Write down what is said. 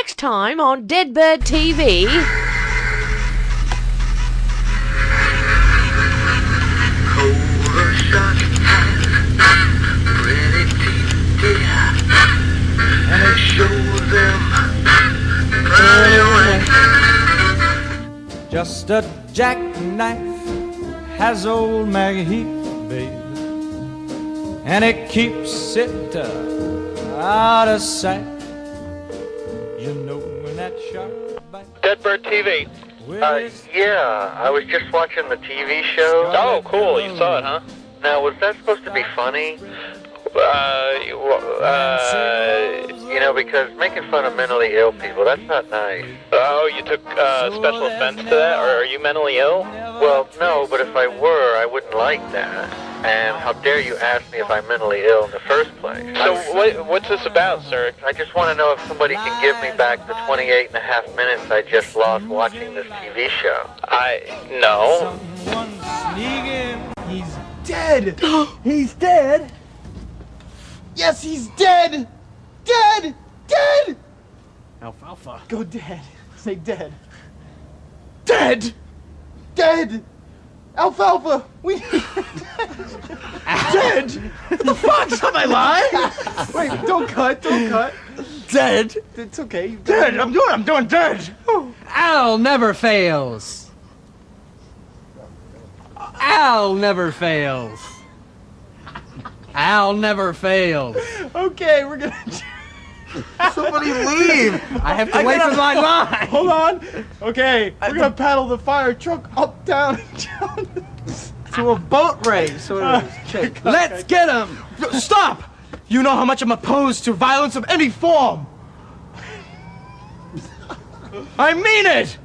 Next time on Deadbird TV. And I show them right away. Just a jackknife has old Maggie Heath, baby, and it keeps it out of sight. You know when that shark bites. Deadbird TV. Yeah, I was just watching the TV show. Oh, cool. You saw it, huh? Now, was that supposed to be funny? You know, because making fun of mentally ill people, that's not nice. Oh, you took special offense to that? Or are you mentally ill? Well, no, but if I were, I wouldn't like that. And how dare you ask me if I'm mentally ill in the first place? So what's this about, sir? I just want to know if somebody can give me back the 28 and a half minutes I just lost watching this TV show. No. Someone's sneaking. He's dead! He's dead? Yes, he's dead! Dead! Dead! Alfalfa. Go dead. Say dead. Dead! Dead! Alfalfa! We... Dead! What the fuck? Am I lying? Wait, don't cut, don't cut. Dead? It's okay. Dead! I'm doing dead! Al never fails. Al never fails. Al never fails. Okay, we're gonna... Somebody leave! I have to wait for my line. Hold on. Okay, we're gonna paddle the fire truck up, down, and down. To a boat race. Let's get him! Stop! You know how much I'm opposed to violence of any form. I mean it!